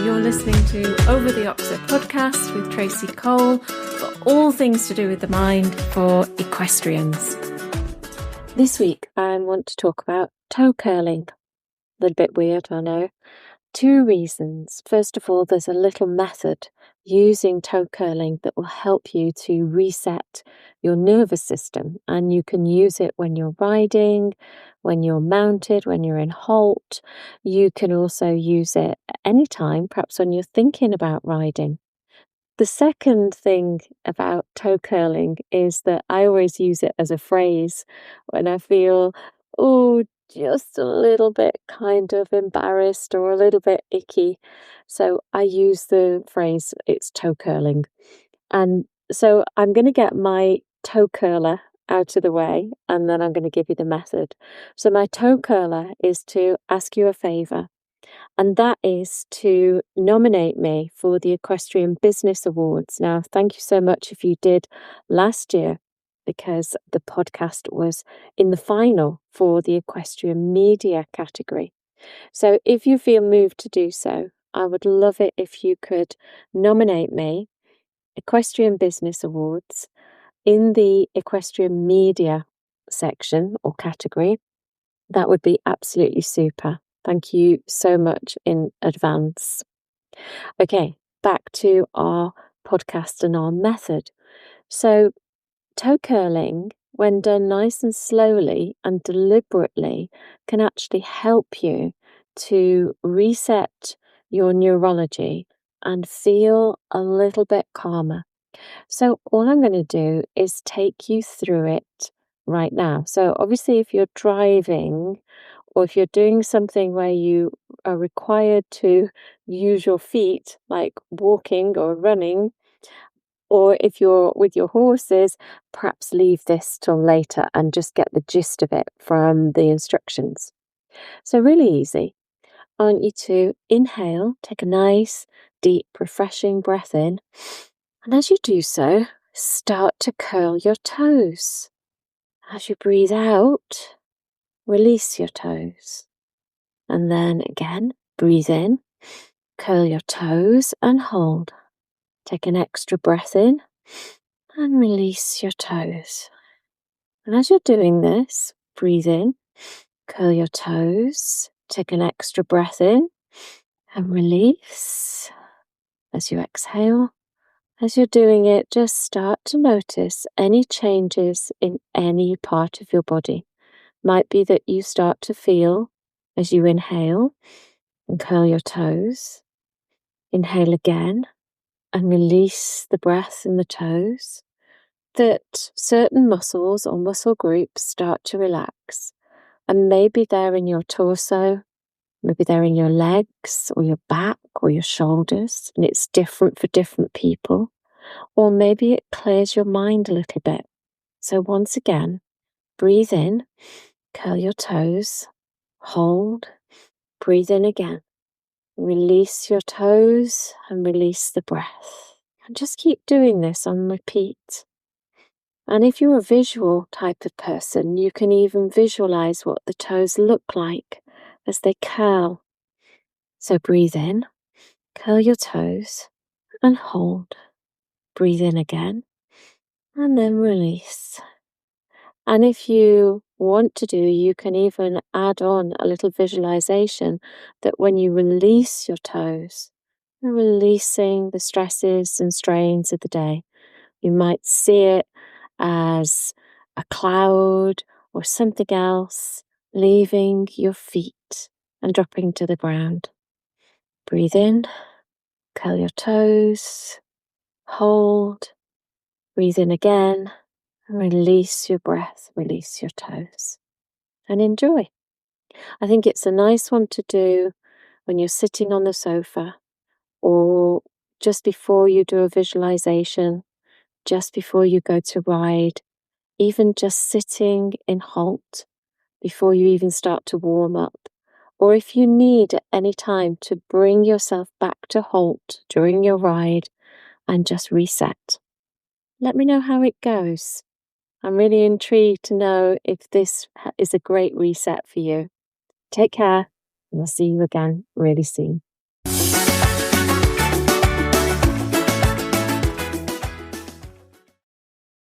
You're listening to Over the Oxer podcast with Tracy Cole for all things to do with the mind for equestrians. This week I want to talk about toe curling. A little bit weird, I know. 2 reasons. First of all, there's a little method using toe curling that will help you to reset your nervous system, and you can use it when you're riding, when you're mounted, when you're in halt. You can also use it at any time, perhaps when you're thinking about riding. The second thing about toe curling is that I always use it as a phrase when I feel, just a little bit kind of embarrassed or a little bit icky. So I use the phrase, it's toe curling. And so I'm going to get my toe curler out of the way, and then I'm going to give you the method. So my toe curler is to ask you a favour, and that is to nominate me for the Equestrian Business Awards. Now, thank you so much if you did last year, because the podcast was in the final for the Equestrian Media category. So if you feel moved to do so, I would love it if you could nominate me, Equestrian Business Awards, in the Equestrian Media section or category. That would be absolutely super. Thank you so much in advance. Okay, back to our podcast and our method. So, toe curling, when done nice and slowly and deliberately, can actually help you to reset your neurology and feel a little bit calmer. So all I'm going to do is take you through it right now. So obviously if you're driving or if you're doing something where you are required to use your feet, like walking or running, or if you're with your horses, perhaps leave this till later and just get the gist of it from the instructions. So really easy. I want you to inhale, take a nice, deep, refreshing breath in. And as you do so, start to curl your toes. As you breathe out, release your toes. And then again, breathe in, curl your toes and hold. Take an extra breath in and release your toes. And as you're doing this, breathe in, curl your toes, take an extra breath in and release. As you exhale, as you're doing it, just start to notice any changes in any part of your body. Might be that you start to feel, as you inhale and curl your toes, inhale again and release the breath in the toes, that certain muscles or muscle groups start to relax. And maybe they're in your torso, maybe they're in your legs or your back or your shoulders, and it's different for different people. Or maybe it clears your mind a little bit. So once again, breathe in, curl your toes, hold, breathe in again. Release your toes and release the breath. And just keep doing this on repeat. And if you're a visual type of person, you can even visualize what the toes look like as they curl. So breathe in, curl your toes and hold. Breathe in again and then release. And if you want to do, you can even add on a little visualization that when you release your toes, you're releasing the stresses and strains of the day. You might see it as a cloud or something else leaving your feet and dropping to the ground. Breathe in, curl your toes, hold, breathe in again, and release your breath, release your toes, and enjoy. I think it's a nice one to do when you're sitting on the sofa or just before you do a visualization, just before you go to ride, even just sitting in halt before you even start to warm up. Or if you need at any time to bring yourself back to halt during your ride and just reset. Let me know how it goes. I'm really intrigued to know if this is a great reset for you. Take care, and I'll see you again really soon.